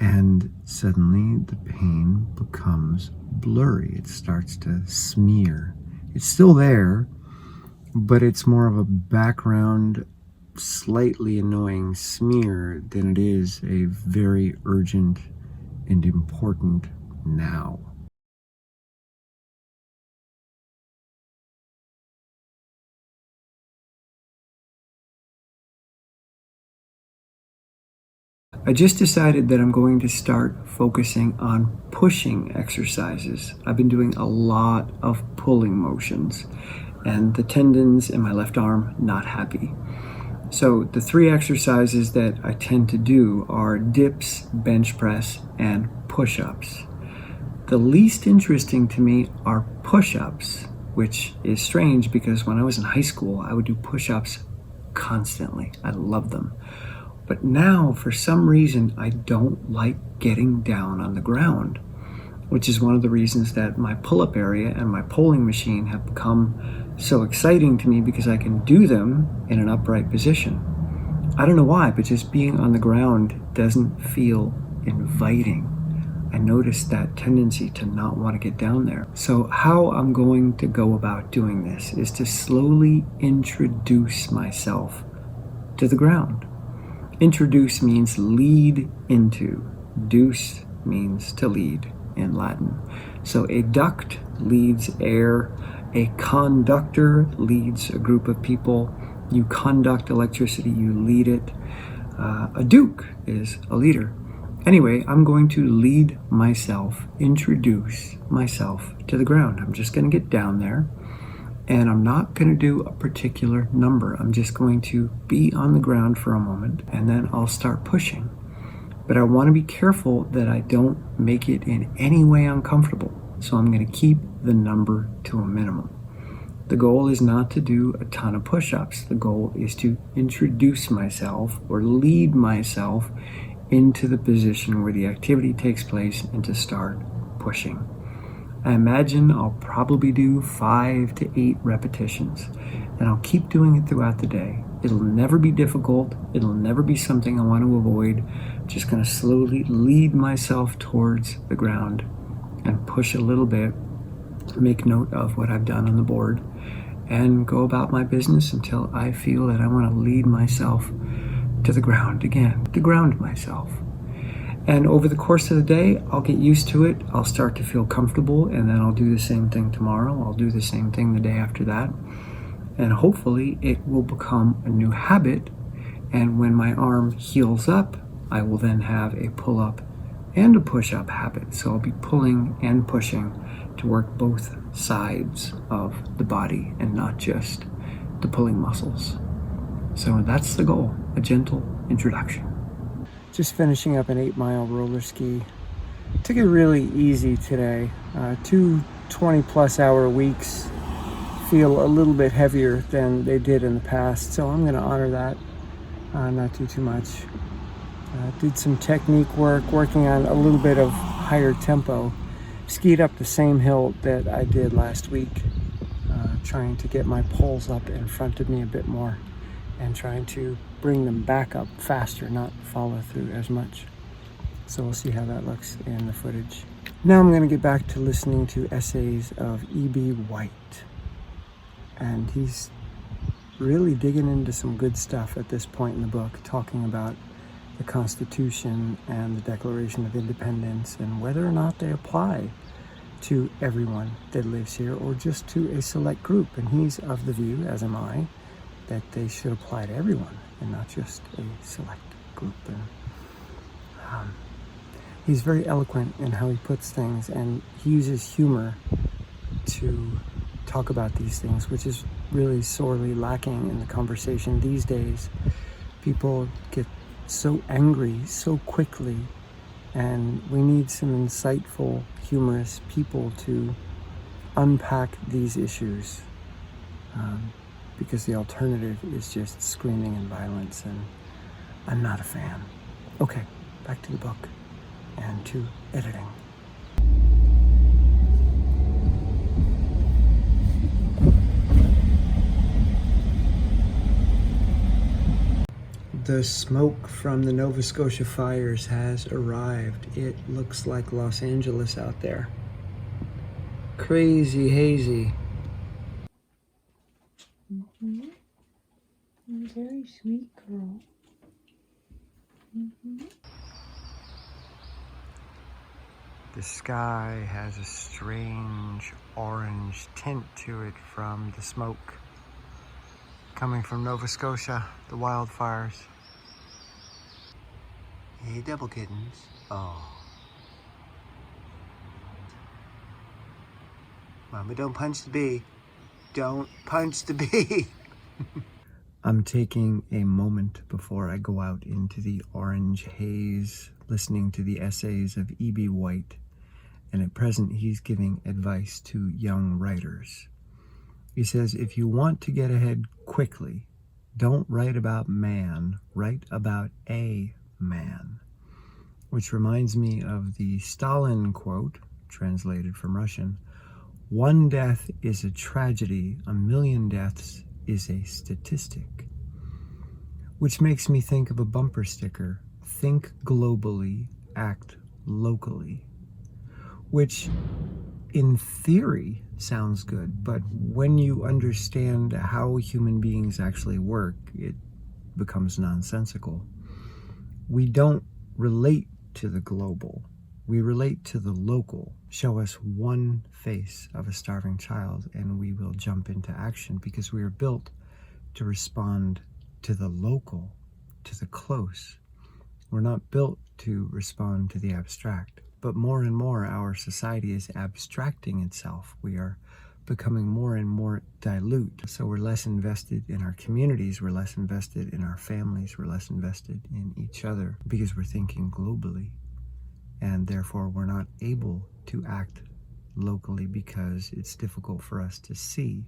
And suddenly the pain becomes blurry. It starts to smear. It's still there, but it's more of a background, slightly annoying smear than it is a very urgent and important now. I just decided that I'm going to start focusing on pushing exercises. I've been doing a lot of pulling motions, and the tendons in my left arm not happy. So the three exercises that I tend to do are dips, bench press, and push-ups. The least interesting to me are push-ups, which is strange because when I was in high school, I would do push-ups constantly. I love them. But now, for some reason, I don't like getting down on the ground, which is one of the reasons that my pull-up area and my pulling machine have become so exciting to me, because I can do them in an upright position. I don't know why, but just being on the ground doesn't feel inviting. I noticed that tendency to not want to get down there. So how I'm going to go about doing this is to slowly introduce myself to the ground. Introduce means lead into. Duce means to lead in Latin. So a duct leads air. A conductor leads a group of people. You conduct electricity, you lead it. A duke is a leader. Anyway, I'm going to lead myself, introduce myself to the ground. I'm just going to get down there. And I'm not going to do a particular number. I'm just going to be on the ground for a moment, and then I'll start pushing. But I want to be careful that I don't make it in any way uncomfortable. So I'm going to keep the number to a minimum. The goal is not to do a ton of push-ups. The goal is to introduce myself or lead myself into the position where the activity takes place and to start pushing. I imagine I'll probably do 5 to 8 repetitions, and I'll keep doing it throughout the day. It'll never be difficult. It'll never be something I want to avoid. I'm just going to slowly lead myself towards the ground and push a little bit, make note of what I've done on the board, and go about my business until I feel that I want to lead myself to the ground again, to ground myself. And over the course of the day, I'll get used to it. I'll start to feel comfortable, and then I'll do the same thing tomorrow. I'll do the same thing the day after that. And hopefully it will become a new habit. And when my arm heals up, I will then have a pull-up and a push-up habit. So I'll be pulling and pushing to work both sides of the body and not just the pulling muscles. So that's the goal, a gentle introduction. Just finishing up an 8-mile roller ski. Took it really easy today. 2 20-plus hour weeks feel a little bit heavier than they did in the past, so I'm going to honor that, not do too much. Did some technique work, working on a little bit of higher tempo. Skied up the same hill that I did last week, trying to get my poles up in front of me a bit more and trying to bring them back up faster, not follow through as much. So we'll see how that looks in the footage. Now I'm going to get back to listening to essays of E.B. White. And he's really digging into some good stuff at this point in the book, talking about the Constitution and the Declaration of Independence and whether or not they apply to everyone that lives here or just to a select group. And he's of the view, as am I, that they should apply to everyone and not just a select group. And he's very eloquent in how he puts things, and he uses humor to talk about these things, which is really sorely lacking in the conversation these days. People get so angry so quickly, and we need some insightful, humorous people to unpack these issues. Because the alternative is just screaming and violence, and I'm not a fan. Okay, back to the book and to editing. The smoke from the Nova Scotia fires has arrived. It looks like Los Angeles out there. Crazy hazy. Very sweet girl. The sky has a strange orange tint to it from the smoke coming from Nova Scotia, the wildfires. Hey, double kittens. Oh. Mama, don't punch the bee. Don't punch the bee. I'm taking a moment before I go out into the orange haze, listening to the essays of E.B. White. And at present, he's giving advice to young writers. He says, if you want to get ahead quickly, don't write about man, write about a man. Which reminds me of the Stalin quote, translated from Russian, "One death is a tragedy, a million deaths is a statistic." Which makes me think of a bumper sticker, think globally, act locally. Which, in theory, sounds good, but when you understand how human beings actually work, it becomes nonsensical. We don't relate to the global. We relate to the local. Show us one face of a starving child and we will jump into action because we are built to respond to the local, to the close. We're not built to respond to the abstract. But more and more our society is abstracting itself. We are becoming more and more dilute. So we're less invested in our communities, we're less invested in our families, we're less invested in each other because we're thinking globally. And therefore we're not able to act locally because it's difficult for us to see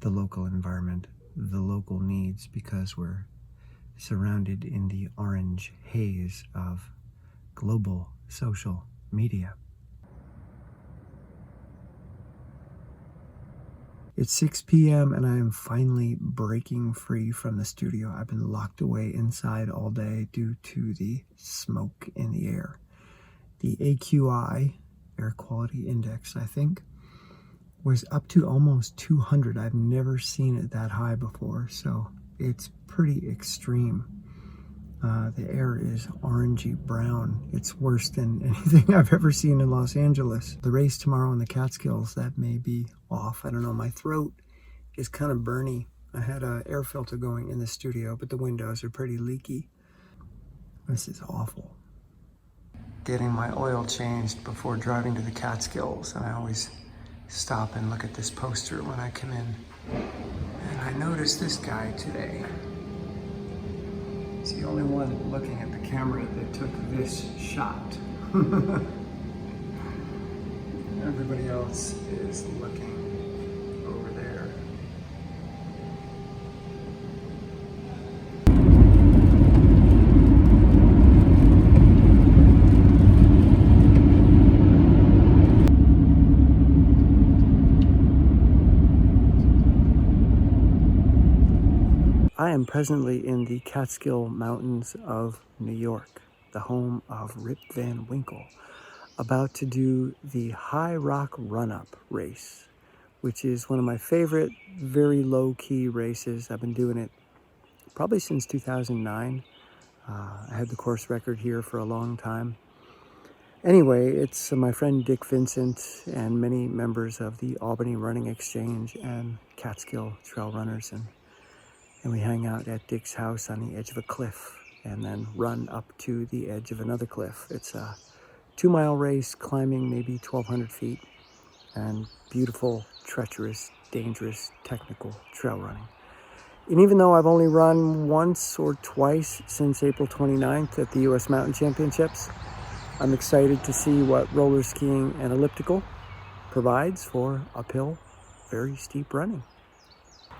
the local environment, the local needs, because we're surrounded in the orange haze of global social media. It's 6 p.m. and I am finally breaking free from the studio. I've been locked away inside all day due to the smoke in the air. The AQI, air quality index, I think, was up to almost 200. I've never seen it that high before, so it's pretty extreme. The air is orangey brown. It's worse than anything I've ever seen in Los Angeles. The race tomorrow in the Catskills, that may be off. I don't know. My throat is kind of burny. I had an air filter going in the studio, but the windows are pretty leaky. This is awful. Getting my oil changed before driving to the Catskills, and I always stop and look at this poster when I come in. And I noticed this guy today. He's the only one looking at the camera that took this shot. Everybody else is looking over there. I am presently in the Catskill Mountains of New York, the home of Rip Van Winkle, about to do the High Rock Run-Up race, which is one of my favorite, very low-key races. I've been doing it probably since 2009. I had the course record here for a long time. Anyway, it's my friend Dick Vincent and many members of the Albany Running Exchange and Catskill Trail Runners, and we hang out at Dick's house on the edge of a cliff and then run up to the edge of another cliff. It's a 2-mile race, climbing maybe 1,200 feet, and beautiful, treacherous, dangerous, technical trail running. And even though I've only run once or twice since April 29th at the U.S. Mountain Championships, I'm excited to see what roller skiing and elliptical provides for uphill, very steep running.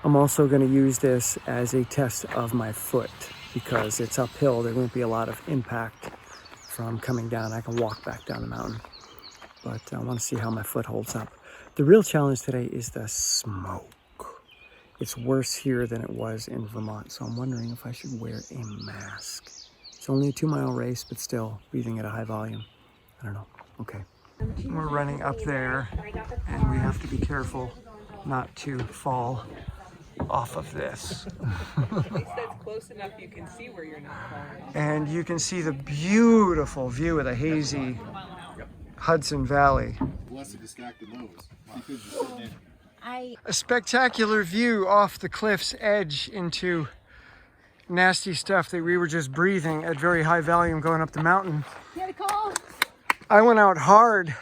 I'm also going to use this as a test of my foot because it's uphill. There won't be a lot of impact from coming down. I can walk back down the mountain, but I want to see how my foot holds up. The real challenge today is the smoke. It's worse here than it was in Vermont, so I'm wondering if I should wear a mask. It's only a 2-mile race, but still breathing at a high volume. I don't know. Okay. We're running up there, and we have to be careful not to fall off of this. At least that's close enough you can see where you're not falling off. And you can see the beautiful view of the hazy Hudson Valley. A spectacular view off the cliff's edge into nasty stuff that we were just breathing at very high volume going up the mountain. Get a call. I went out hard,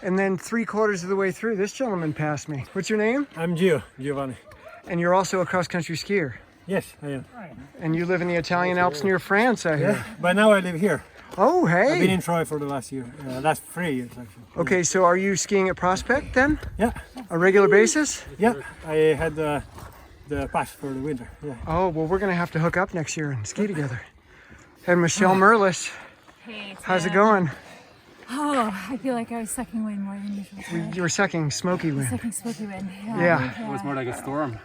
and then 3/4 of the way through, this gentleman passed me. What's your name? I'm Giovanni. And you're also a cross-country skier. Yes, I am. And you live in the Italian Alps near France, I hear. Yeah, but now I live here. Oh, hey. I've been in Troy for the last 3 years actually. Okay, so are you skiing at Prospect then? Yeah, A regular basis? yeah. I had the pass for the winter. Yeah. Oh, well, we're going to have to hook up next year and ski together. And Michelle Merlis, Hey, how's it going? Oh, I feel like I was sucking wind more than usual today. You were sucking smoky wind. Sucking smoky wind. Yeah. It was more like a storm.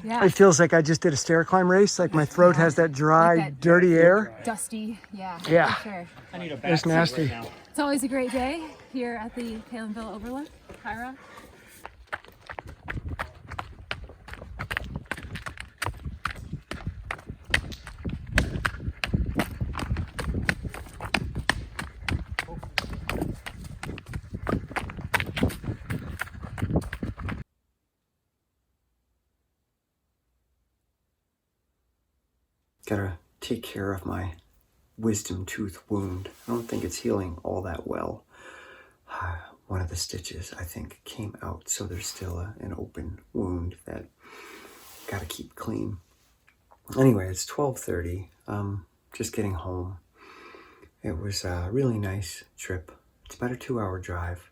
Yeah. It feels like I just did a stair climb race, like my throat has that dry, Like that dirty air. Dusty. Yeah. Yeah. For sure. I need a It's nasty. It's always a great day here at the Palinville Overlook, Kyra. Gotta take care of my wisdom tooth wound. I don't think it's healing all that well. One of the stitches, I think, came out, so there's still an open wound that gotta keep clean. Anyway, it's 12:30. Just getting home. It was a really nice trip. It's about a 2-hour drive,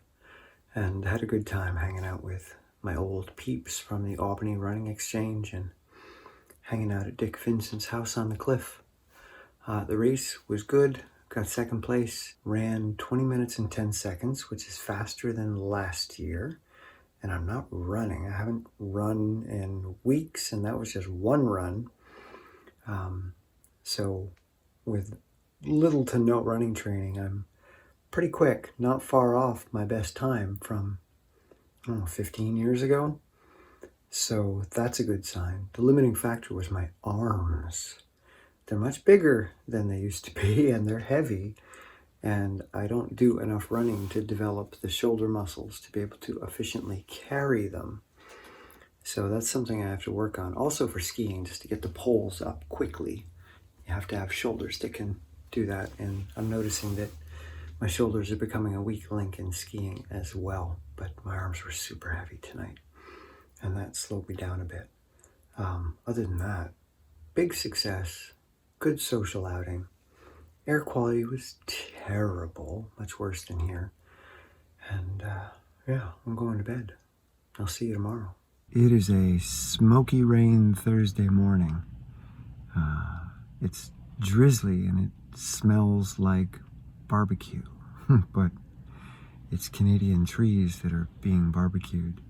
and had a good time hanging out with my old peeps from the Albany Running Exchange and hanging out at Dick Vincent's house on the cliff. The race was good. Got second place. Ran 20 minutes and 10 seconds, which is faster than last year. And I'm not running. I haven't run in weeks, and that was just one run. So with little to no running training, I'm pretty quick, not far off my best time from 15 years ago. So that's a good sign. The limiting factor was my arms. They're much bigger than they used to be, and they're heavy. And I don't do enough running to develop the shoulder muscles to be able to efficiently carry them. So that's something I have to work on. Also for skiing, just to get the poles up quickly, you have to have shoulders that can do that. And I'm noticing that my shoulders are becoming a weak link in skiing as well. But my arms were super heavy tonight, and that slowed me down a bit. Other than that, big success, good social outing. Air quality was terrible, much worse than here. And yeah, I'm going to bed. I'll see you tomorrow. It is a smoky rain Thursday morning. It's drizzly and it smells like barbecue, but it's Canadian trees that are being barbecued.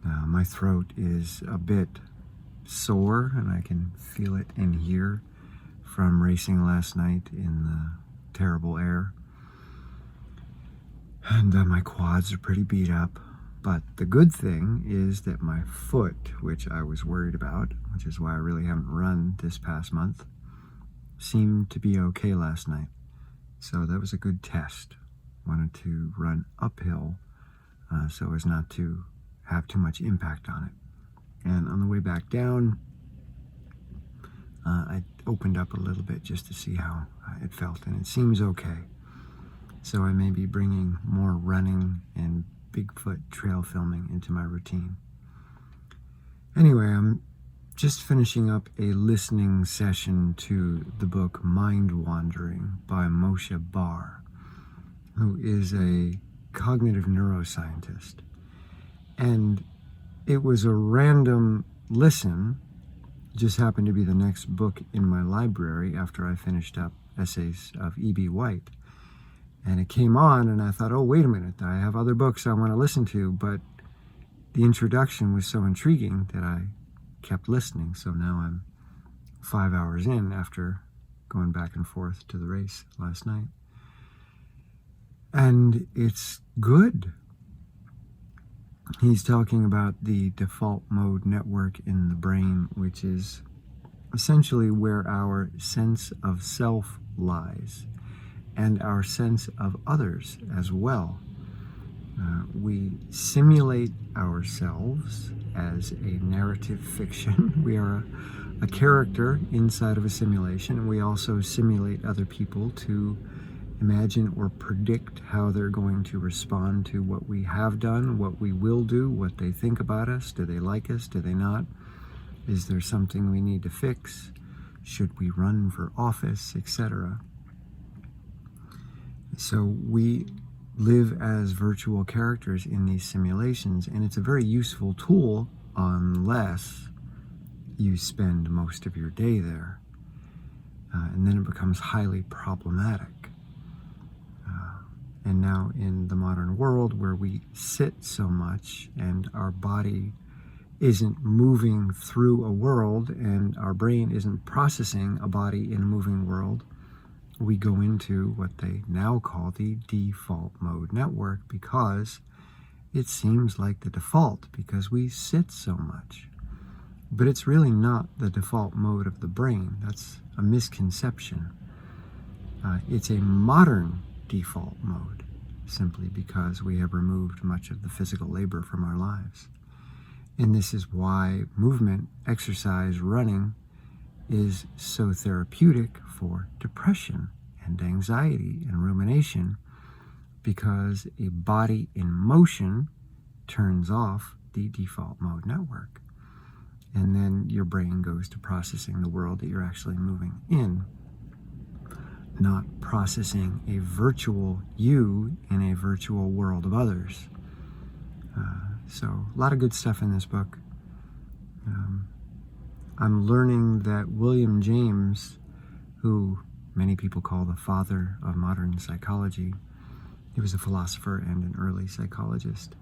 My throat is a bit sore, and I can feel it in here from racing last night in the terrible air. And my quads are pretty beat up. But the good thing is that my foot, which I was worried about, which is why I really haven't run this past month, seemed to be okay last night. So that was a good test. Wanted to run uphill so as not to have too much impact on it. And on the way back down, I opened up a little bit just to see how it felt, and it seems okay. So I may be bringing more running and Bigfoot trail filming into my routine. Anyway, I'm just finishing up a listening session to the book Mind Wandering by Moshe Bar, who is a cognitive neuroscientist. And it was a random listen, just happened to be the next book in my library after I finished up Essays of E.B. White. And it came on, and I thought, oh, wait a minute, I have other books I want to listen to, but the introduction was so intriguing that I kept listening. So now I'm 5 hours in after going back and forth to the race last night. And it's good. He's talking about the default mode network in the brain, which is essentially where our sense of self lies and our sense of others as well. We simulate ourselves as a narrative fiction. We are a character inside of a simulation, and we also simulate other people to imagine or predict how they're going to respond to what we have done, what we will do, what they think about us. Do they like us? Do they not? Is there something we need to fix? Should we run for office, etc.? So we live as virtual characters in these simulations, and it's a very useful tool unless you spend most of your day there. And then it becomes highly problematic. And now in the modern world where we sit so much and our body isn't moving through a world and our brain isn't processing a body in a moving world, we go into what they now call the default mode network because it seems like the default because we sit so much. But it's really not the default mode of the brain. That's a misconception. It's a modern default mode simply because we have removed much of the physical labor from our lives. And this is why movement, exercise, running is so therapeutic for depression and anxiety and rumination, because a body in motion turns off the default mode network. And then your brain goes to processing the world that you're actually moving in, not processing a virtual you in a virtual world of others. So a lot of good stuff in this book. I'm learning that William James, who many people call the father of modern psychology, he was a philosopher and an early psychologist.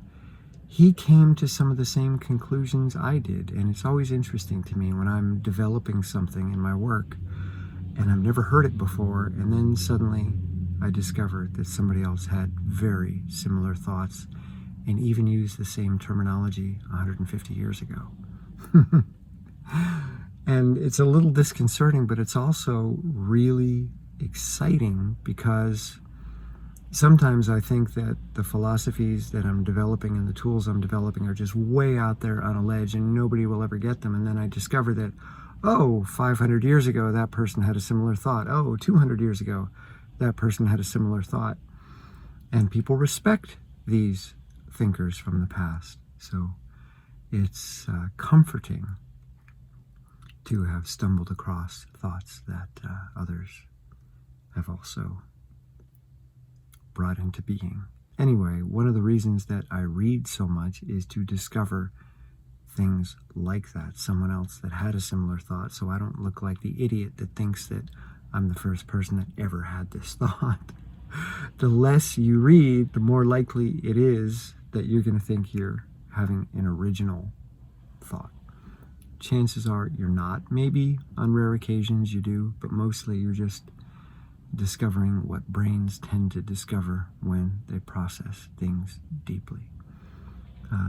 He came to some of the same conclusions I did, and it's always interesting to me when I'm developing something in my work and I've never heard it before, and then suddenly I discovered that somebody else had very similar thoughts and even used the same terminology 150 years ago. And it's a little disconcerting, but it's also really exciting because sometimes I think that the philosophies that I'm developing and the tools I'm developing are just way out there on a ledge and nobody will ever get them. And then I discover that, 500 years ago, that person had a similar thought. 200 years ago, that person had a similar thought. And people respect these thinkers from the past. So it's comforting to have stumbled across thoughts that others have also brought into being. Anyway, one of the reasons that I read so much is to discover things like that, someone else that had a similar thought, so I don't look like the idiot that thinks that I'm the first person that ever had this thought. The less you read, the more likely it is that you're going to think you're having an original thought. Chances are you're not. Maybe on rare occasions you do, but mostly you're just discovering what brains tend to discover when they process things deeply.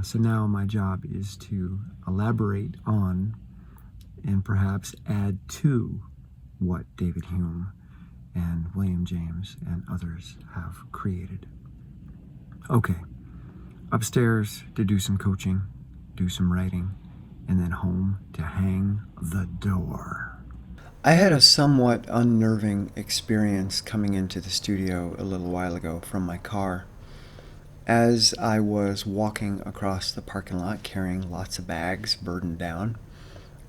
So now my job is to elaborate on and perhaps add to what David Hume and William James and others have created. Okay, upstairs to do some coaching, do some writing, and then home to hang the door. I had a somewhat unnerving experience coming into the studio a little while ago from my car. As I was walking across the parking lot carrying lots of bags burdened down,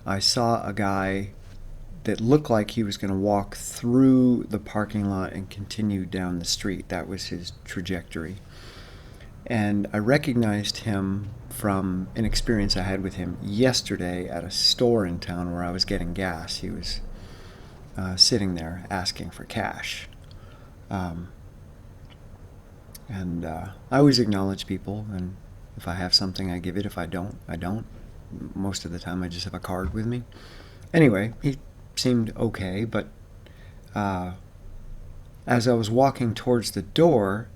I saw a guy that looked like he was going to walk through the parking lot and continue down the street. That was his trajectory. And I recognized him from an experience I had with him yesterday at a store in town where I was getting gas. He was sitting there asking for cash. And I always acknowledge people, and If I have something, I give it. If I don't, I don't. Most of the time, I just have a card with me. Anyway, he seemed okay, but as I was walking towards the door,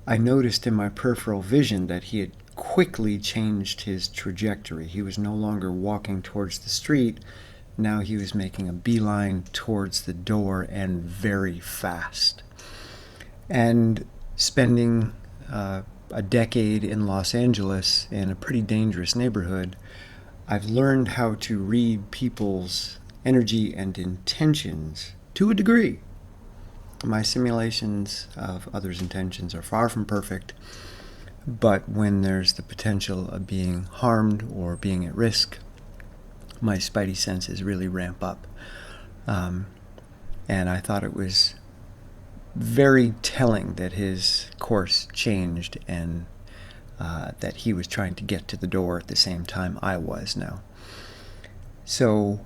I noticed in my peripheral vision that he had quickly changed his trajectory. He was no longer walking towards the street. Now he was making a beeline towards the door, and very fast. And spending a decade in Los Angeles in a pretty dangerous neighborhood, I've learned how to read people's energy and intentions to a degree. My simulations of others' intentions are far from perfect, but when there's the potential of being harmed or being at risk, my spidey senses really ramp up. And I thought it was very telling that his course changed and that he was trying to get to the door at the same time I was now. So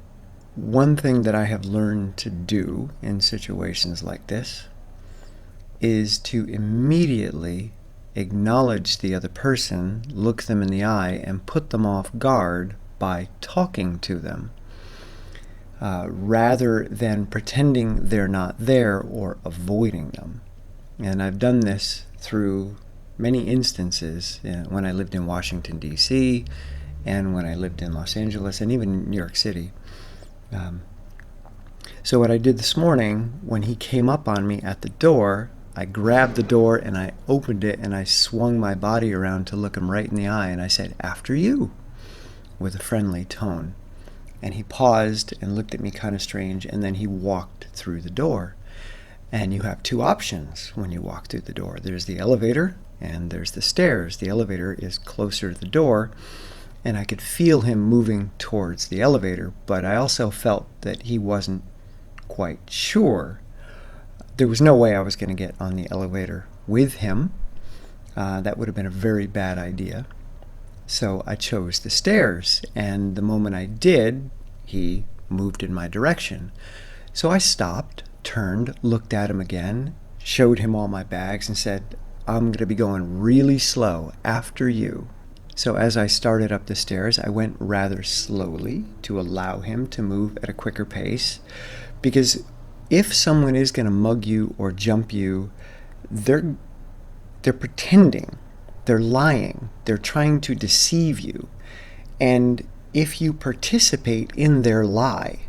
one thing that I have learned to do in situations like this is to immediately acknowledge the other person, look them in the eye, and put them off guard by talking to them, rather than pretending they're not there or avoiding them. And I've done this through many instances when I lived in Washington, D.C., and when I lived in Los Angeles, and even New York City. So what I did this morning, when he came up on me at the door, I grabbed the door and I opened it and I swung my body around to look him right in the eye, and I said, "After you," with a friendly tone. And he paused and looked at me kind of strange, and then he walked through the door. And you have two options when you walk through the door. There's the elevator and there's the stairs. The elevator is closer to the door, and I could feel him moving towards the elevator, but I also felt that he wasn't quite sure. There was no way I was going to get on the elevator with him. That would have been a very bad idea. So I chose the stairs, and the moment I did, he moved in my direction. So I stopped, turned, looked at him again, showed him all my bags, and said, "I'm going to be going really slow after you." So as I started up the stairs, I went rather slowly to allow him to move at a quicker pace, because if someone is going to mug you or jump you, they're pretending. They're lying. They're trying to deceive you. And if you participate in their lie,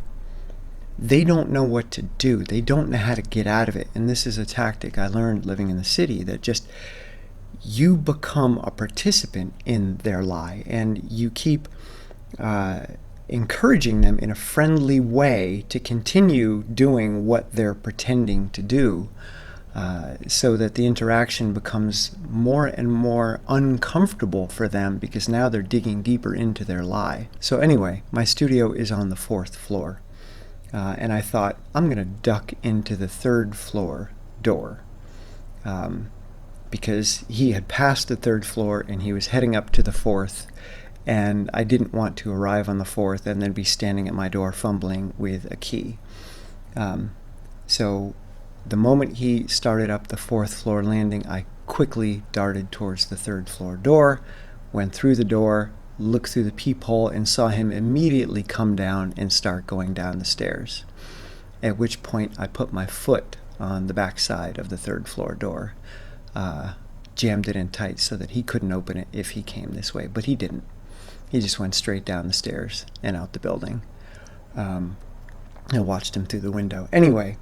they don't know what to do. They don't know how to get out of it. And this is a tactic I learned living in the city, that just you become a participant in their lie, and you keep encouraging them in a friendly way to continue doing what they're pretending to do, so that the interaction becomes more and more uncomfortable for them, because now they're digging deeper into their lie. So anyway, my studio is on the 4th floor, and I thought, I'm going to duck into the 3rd floor door, because he had passed the 3rd floor and he was heading up to the 4th, and I didn't want to arrive on the 4th and then be standing at my door fumbling with a key. So the moment he started up the 4th floor landing, I quickly darted towards the 3rd floor door, went through the door, looked through the peephole, and saw him immediately come down and start going down the stairs. At which point I put my foot on the back side of the 3rd floor door, jammed it in tight so that he couldn't open it if he came this way, but he didn't. He just went straight down the stairs and out the building. I watched him through the window. Anyway,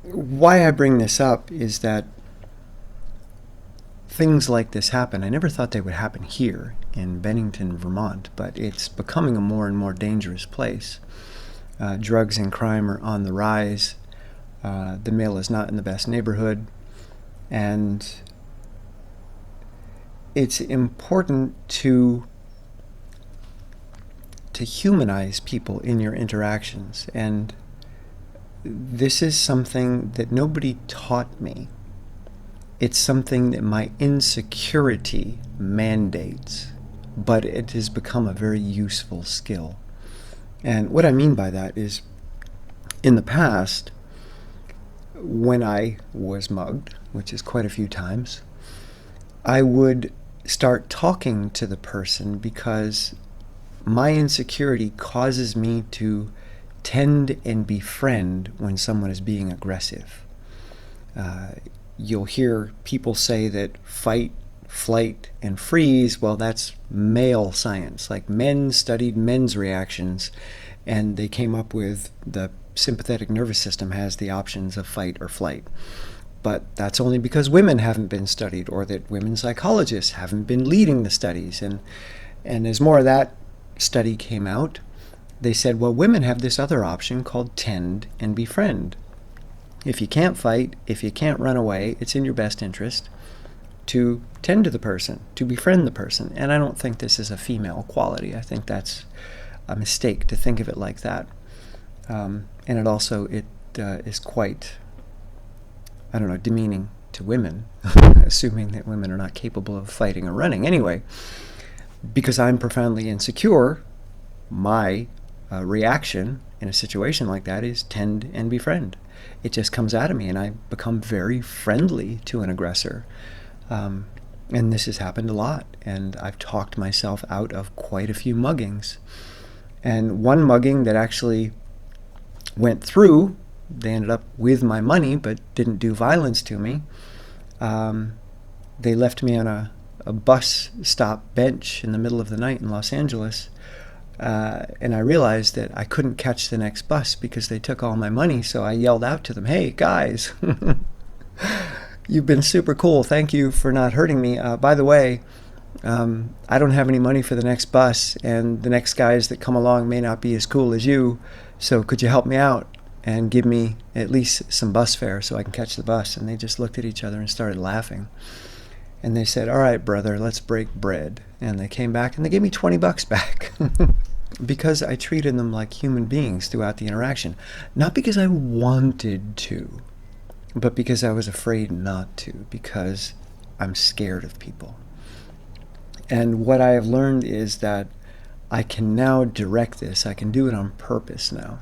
why I bring this up is that things like this happen. I never thought they would happen here in Bennington, Vermont, but it's becoming a more and more dangerous place. Drugs and crime are on the rise. The mail is not in the best neighborhood. And it's important to humanize people in your interactions. And this is something that nobody taught me. It's something that my insecurity mandates, but it has become a very useful skill. And what I mean by that is, in the past, when I was mugged, which is quite a few times, I would start talking to the person because my insecurity causes me to tend and befriend when someone is being aggressive. You'll hear people say that fight, flight, and freeze, well, that's male science. Like, men studied men's reactions, and they came up with the sympathetic nervous system has the options of fight or flight. But that's only because women haven't been studied, or that women psychologists haven't been leading the studies. And as more of that study came out, they said, well, women have this other option called tend and befriend. If you can't fight, if you can't run away, it's in your best interest to tend to the person, to befriend the person. And I don't think this is a female quality. I think that's a mistake to think of it like that. And it also is quite, I don't know, demeaning to women, assuming that women are not capable of fighting or running. Anyway, because I'm profoundly insecure, my reaction in a situation like that is tend and befriend. It just comes out of me, and I become very friendly to an aggressor. And this has happened a lot, and I've talked myself out of quite a few muggings. And one mugging that actually went through, they ended up with my money but didn't do violence to me. They left me on a bus stop bench in the middle of the night in Los Angeles, and I realized that I couldn't catch the next bus because they took all my money. So I yelled out to them, hey guys, you've been super cool, thank you for not hurting me. By the way, I don't have any money for the next bus, and the next guys that come along may not be as cool as you, so could you help me out and give me at least some bus fare so I can catch the bus? And they just looked at each other and started laughing. And they said, all right, brother, let's break bread. And they came back and they gave me $20 back because I treated them like human beings throughout the interaction. Not because I wanted to, but because I was afraid not to, because I'm scared of people. And what I have learned is that I can now direct this. I can do it on purpose now.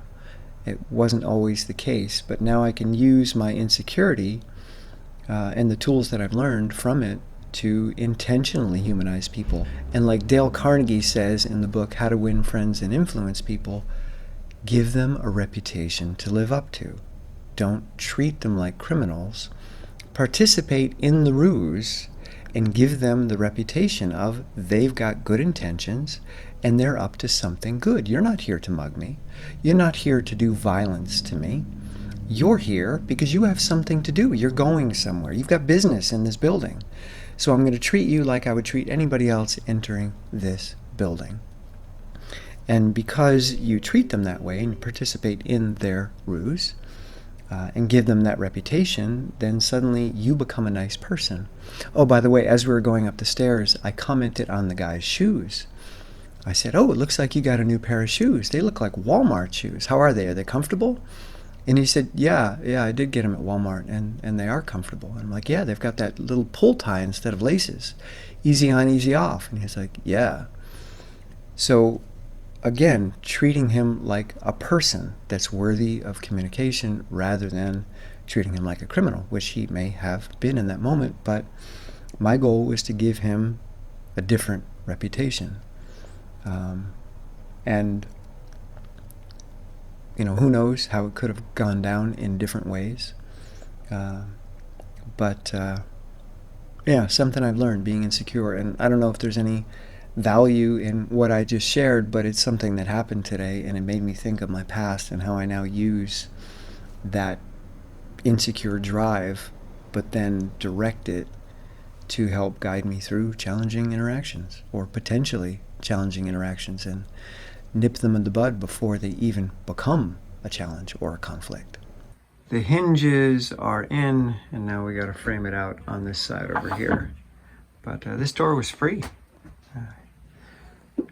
It wasn't always the case, but now I can use my insecurity and the tools that I've learned from it to intentionally humanize people. And like Dale Carnegie says in the book How to Win Friends and Influence People, give them a reputation to live up to. Don't treat them like criminals. Participate in the ruse and give them the reputation of they've got good intentions and they're up to something good. You're not here to mug me. You're not here to do violence to me. You're here because you have something to do. You're going somewhere. You've got business in this building. So I'm going to treat you like I would treat anybody else entering this building. And because you treat them that way and you participate in their ruse and give them that reputation, then suddenly you become a nice person. Oh, by the way, as we were going up the stairs, I commented on the guy's shoes. I said, oh, it looks like you got a new pair of shoes. They look like Walmart shoes. How are they? Are they comfortable? And he said, yeah, I did get them at Walmart, and they are comfortable. And I'm like, yeah, they've got that little pull tie instead of laces. Easy on, easy off. And he's like, yeah. So, again, treating him like a person that's worthy of communication rather than treating him like a criminal, which he may have been in that moment. But my goal was to give him a different reputation. And you know, who knows how it could have gone down in different ways. But yeah, something I've learned being insecure. And I don't know if there's any value in what I just shared, but it's something that happened today, and it made me think of my past and how I now use that insecure drive, but then direct it to help guide me through challenging interactions, or potentially challenging interactions, and nip them in the bud before they even become a challenge or a conflict. The hinges are in, and now we got to frame it out on this side over here. But this door was free.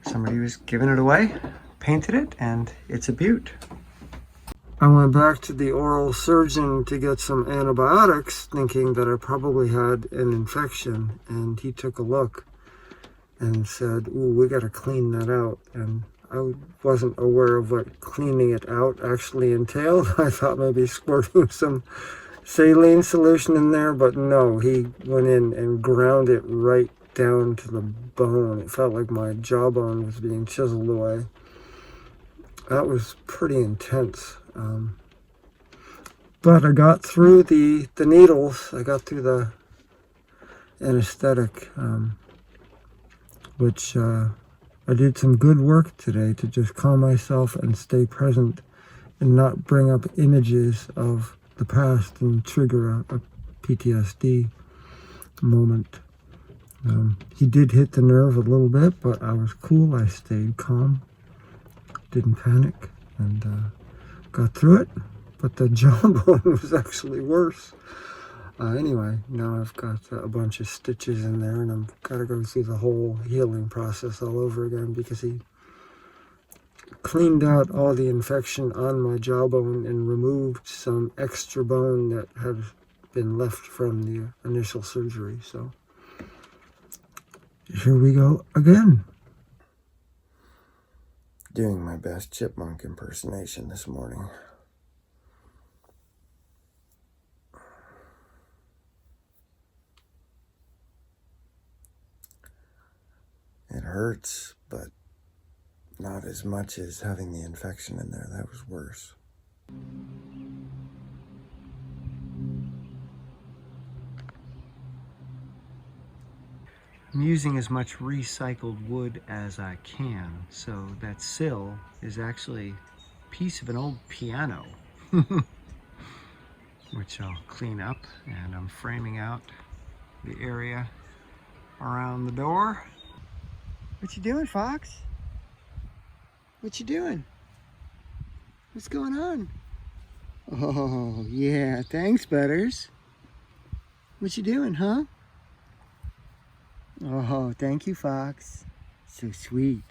Somebody was giving it away, painted it, and it's a beaut. I went back to the oral surgeon to get some antibiotics, thinking that I probably had an infection, and he took a look and said, ooh, we got to clean that out. And I wasn't aware of what cleaning it out actually entailed. I thought maybe squirting some saline solution in there, but no, he went in and ground it right down to the bone. It felt like my jawbone was being chiseled away. That was pretty intense. But I got through the needles. I got through the anesthetic, which I did some good work today to just calm myself and stay present and not bring up images of the past and trigger a PTSD moment. He did hit the nerve a little bit, but I was cool. I stayed calm, didn't panic, and got through it. But the jawbone was actually worse. Anyway, now I've got a bunch of stitches in there, and I've got to go through the whole healing process all over again because he cleaned out all the infection on my jawbone and removed some extra bone that had been left from the initial surgery. So here we go again. Doing my best chipmunk impersonation this morning. It hurts, but not as much as having the infection in there. That was worse. I'm using as much recycled wood as I can, so that sill is actually a piece of an old piano, which I'll clean up, and I'm framing out the area around the door. What you doing, Fox? What you doing? What's going on? Oh, yeah, thanks, Butters. What you doing, huh? Oh, thank you, Fox. So sweet.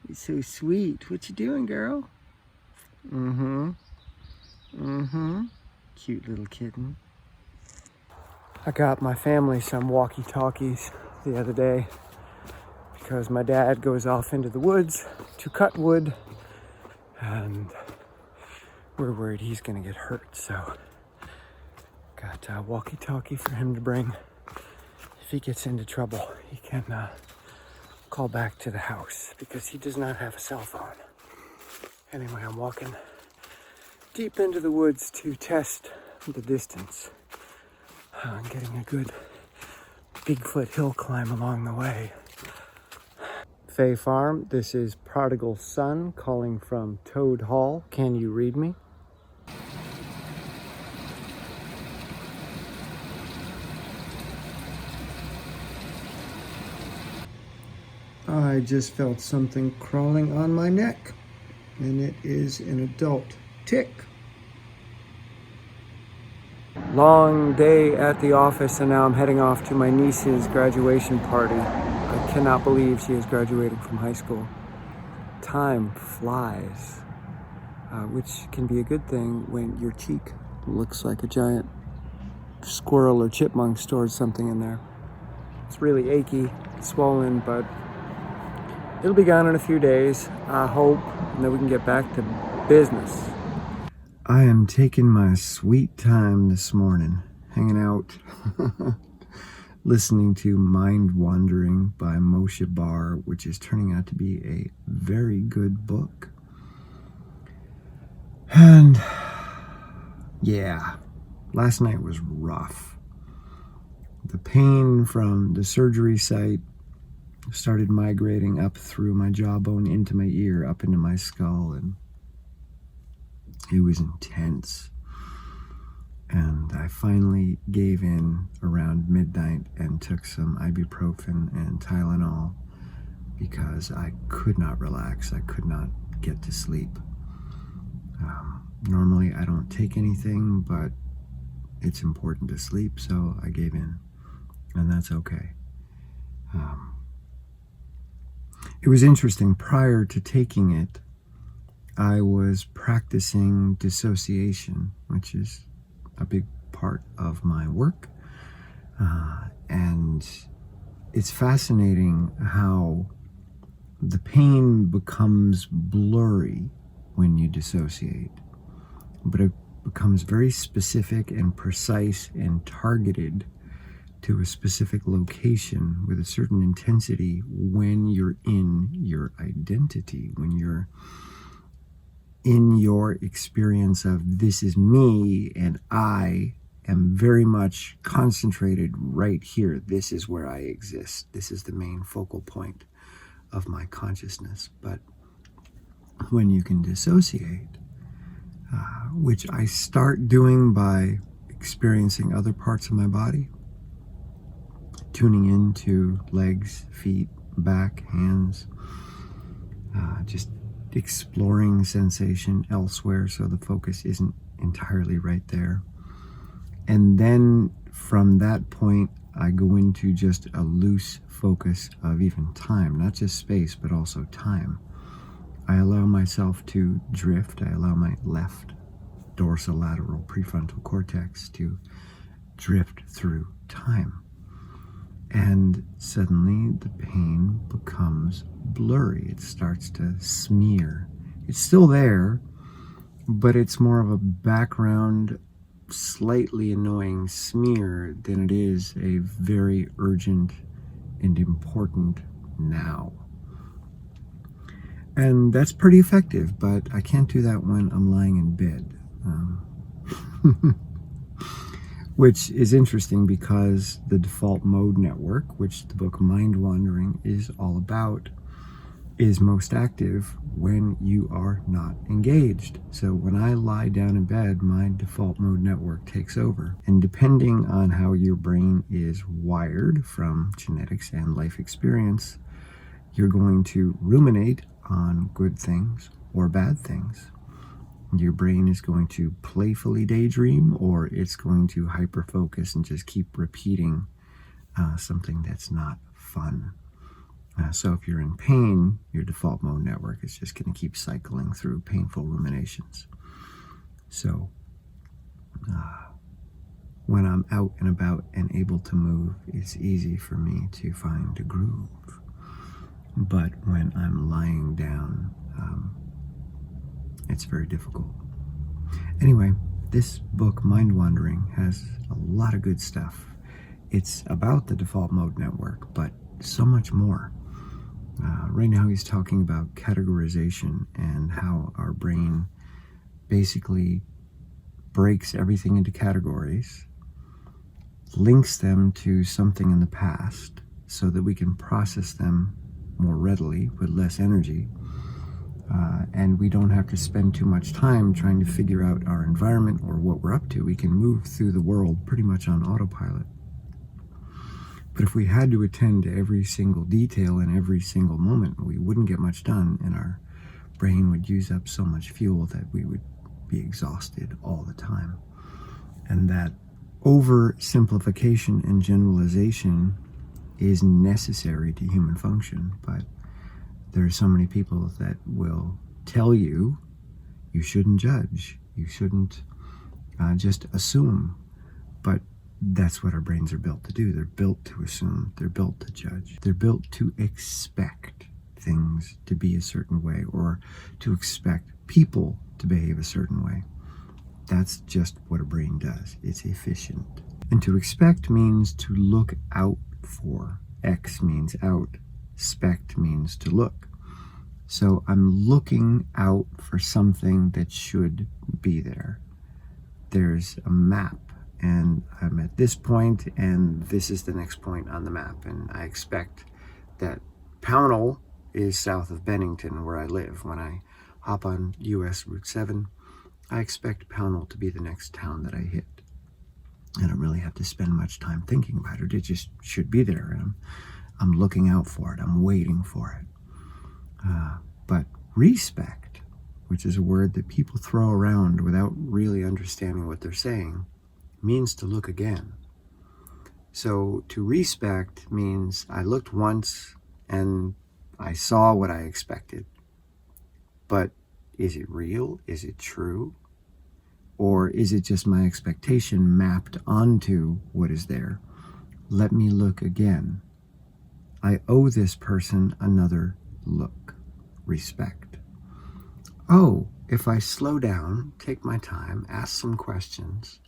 You're so sweet. What you doing, girl? Cute little kitten. I got my family some walkie-talkies the other day because my dad goes off into the woods to cut wood, and we're worried he's gonna get hurt, so got a walkie-talkie for him to bring. If he gets into trouble, he can call back to the house because he does not have a cell phone. Anyway, I'm walking deep into the woods to test the distance. I'm getting a good Bigfoot hill climb along the way. Fay Farm, this is Prodigal Son calling from Toad Hall. Can you read me? I just felt something crawling on my neck, and it is an adult tick. Long day at the office, and now I'm heading off to my niece's graduation party. I cannot believe she is graduating from high school. Time flies, which can be a good thing when your cheek looks like a giant squirrel or chipmunk stored something in there. It's really achy, swollen, but it'll be gone in a few days, I hope, and then we can get back to business. I am taking my sweet time this morning, hanging out, listening to Mind Wandering by Moshe Bar, which is turning out to be a very good book. And yeah, last night was rough. The pain from the surgery site started migrating up through my jawbone into my ear, up into my skull, and it was intense. And I finally gave in around midnight and took some ibuprofen and Tylenol because I could not relax. I could not get to sleep. Normally I don't take anything, but it's important to sleep, so I gave in, and that's okay. It was interesting. Prior to taking it, I was practicing dissociation, which is a big part of my work. And it's fascinating how the pain becomes blurry when you dissociate, but it becomes very specific and precise and targeted to a specific location with a certain intensity when you're in your identity, when you're in your experience of this is me and I am very much concentrated right here. This is where I exist. This is the main focal point of my consciousness. But when you can dissociate, which I start doing by experiencing other parts of my body, tuning into legs, feet, back, hands, just exploring sensation elsewhere so the focus isn't entirely right there. And then from that point, I go into just a loose focus of even time, not just space, but also time. I allow myself to drift. I allow my left dorsolateral prefrontal cortex to drift through time. And suddenly the pain becomes blurry. It starts to smear. It's still there, but it's more of a background, slightly annoying smear than it is a very urgent and important now. And that's pretty effective, but I can't do that when I'm lying in bed. Which is interesting because the default mode network, which the book Mind Wandering is all about, is most active when you are not engaged. So when I lie down in bed, my default mode network takes over. And depending on how your brain is wired from genetics and life experience, you're going to ruminate on good things or bad things. Your brain is going to playfully daydream, or it's going to hyper-focus and just keep repeating something that's not fun. So if you're in pain, your default mode network is just going to keep cycling through painful ruminations. So when I'm out and about and able to move, it's easy for me to find a groove. But when I'm lying down, it's very difficult. Anyway, this book, Mind Wandering, has a lot of good stuff. It's about the default mode network, but so much more. Right now he's talking about categorization and how our brain basically breaks everything into categories, links them to something in the past so that we can process them more readily with less energy. And we don't have to spend too much time trying to figure out our environment or what we're up to. We can move through the world pretty much on autopilot. But if we had to attend to every single detail in every single moment, we wouldn't get much done, and our brain would use up so much fuel that we would be exhausted all the time. And that oversimplification and generalization is necessary to human function, but there are so many people that will tell you you shouldn't judge, you shouldn't just assume. But that's what our brains are built to do. They're built to assume, they're built to judge, they're built to expect things to be a certain way, or to expect people to behave a certain way. That's just what a brain does. It's efficient. And to expect means to look out for. X means out. Spect means to look. So I'm looking out for something that should be there. There's a map, and I'm at this point, and this is the next point on the map. And I expect that Pownell is south of Bennington, where I live. When I hop on US Route 7, I expect Pownell to be the next town that I hit. I don't really have to spend much time thinking about it. It just should be there, and I'm looking out for it. I'm waiting for it. But respect, which is a word that people throw around without really understanding what they're saying, means to look again. So to respect means I looked once and I saw what I expected. But is it real? Is it true? Or is it just my expectation mapped onto what is there? Let me look again. I owe this person another look. Respect. Oh, if I slow down, take my time, ask some questions,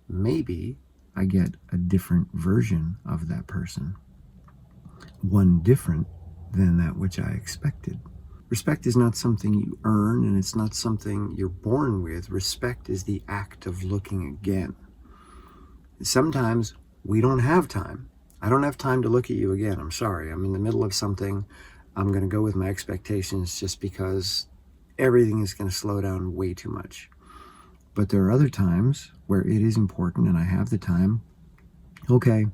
maybe I get a different version of that person, one different than that which I expected. Respect is not something you earn, and it's not something you're born with. Respect is the act of looking again. Sometimes we don't have time. I don't have time to look at you again. I'm sorry. I'm in the middle of something. I'm going to go with my expectations just because everything is going to slow down way too much. But there are other times where it is important and I have the time. Okay,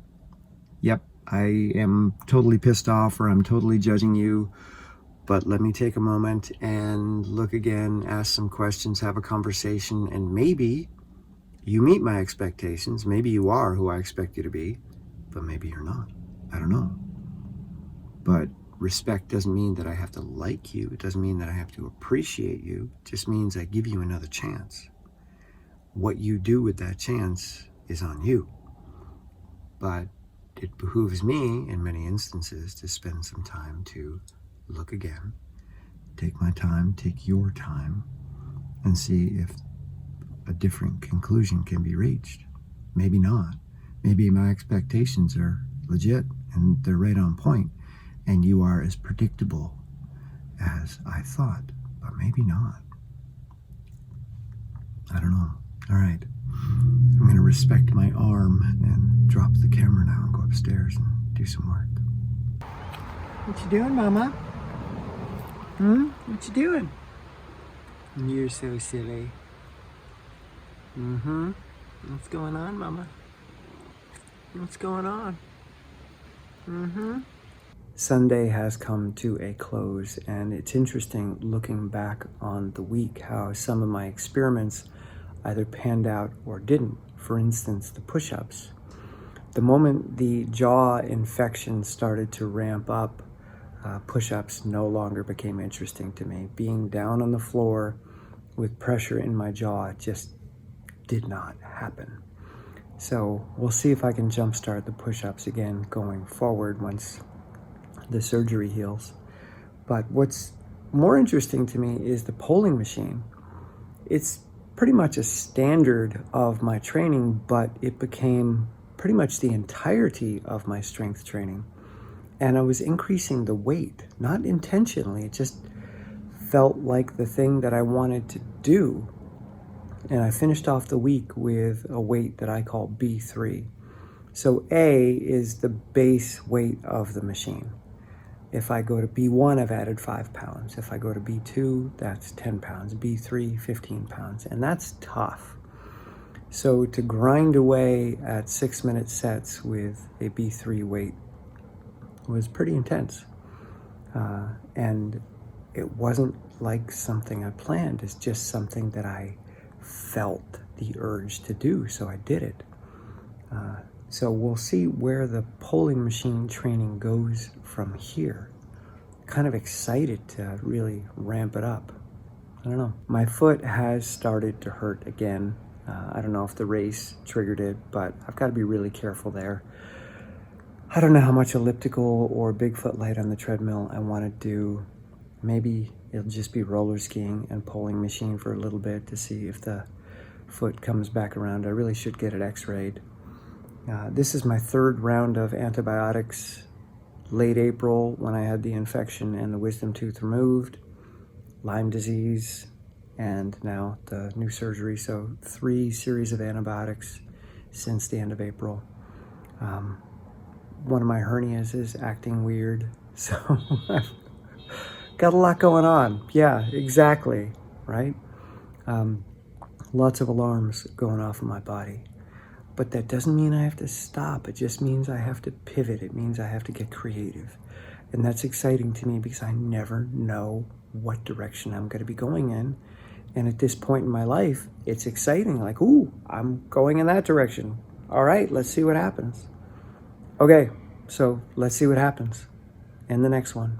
yep, I am totally pissed off or I'm totally judging you, but let me take a moment and look again, ask some questions, have a conversation, and maybe you meet my expectations. Maybe you are who I expect you to be, but maybe you're not. I don't know. But respect doesn't mean that I have to like you. It doesn't mean that I have to appreciate you. It just means I give you another chance. What you do with that chance is on you. But it behooves me, in many instances, to spend some time to look again, take my time, take your time, and see if a different conclusion can be reached. Maybe not. Maybe my expectations are legit and they're right on point, and you are as predictable as I thought, but maybe not. I don't know. All right. I'm going to respect my arm and drop the camera now and go upstairs and do some work. What you doing, Mama? What you doing? You're so silly. What's going on, Mama? What's going on? Sunday has come to a close, and it's interesting looking back on the week how some of my experiments either panned out or didn't. For instance, the push-ups. The moment the jaw infection started to ramp up, push-ups no longer became interesting to me. Being down on the floor with pressure in my jaw just did not happen. So we'll see if I can jumpstart the push-ups again going forward once the surgery heals. But what's more interesting to me is the polling machine. It's pretty much a standard of my training, but it became pretty much the entirety of my strength training. And I was increasing the weight, not intentionally. It just felt like the thing that I wanted to do. And I finished off the week with a weight that I call B3. So A is the base weight of the machine. If I go to B1, I've added 5 pounds. If I go to B2, that's 10 pounds. B3, 15 pounds. And that's tough. So to grind away at 6-minute sets with a B3 weight was pretty intense. And it wasn't like something I planned. It's just something that I felt the urge to do, so I did it. So we'll see where the polling machine training goes from here. Kind of excited to really ramp it up. I don't know. My foot has started to hurt again. I don't know if the race triggered it, but I've got to be really careful there. I don't know how much elliptical or Bigfoot light on the treadmill I want to do. Maybe it'll just be roller skiing and polling machine for a little bit to see if the foot comes back around. I really should get it x-rayed. This is my 3rd round of antibiotics. Late April when I had the infection and the wisdom tooth removed, Lyme disease, and now the new surgery. So 3 series of antibiotics since the end of April. One of my hernias is acting weird, so I've got a lot going on. Yeah, exactly, right? Lots of alarms going off in my body. But that doesn't mean I have to stop. It just means I have to pivot. It means I have to get creative. And that's exciting to me because I never know what direction I'm going to be going in. And at this point in my life, it's exciting. Like, ooh, I'm going in that direction. All right, let's see what happens. Okay, so let's see what happens in the next one.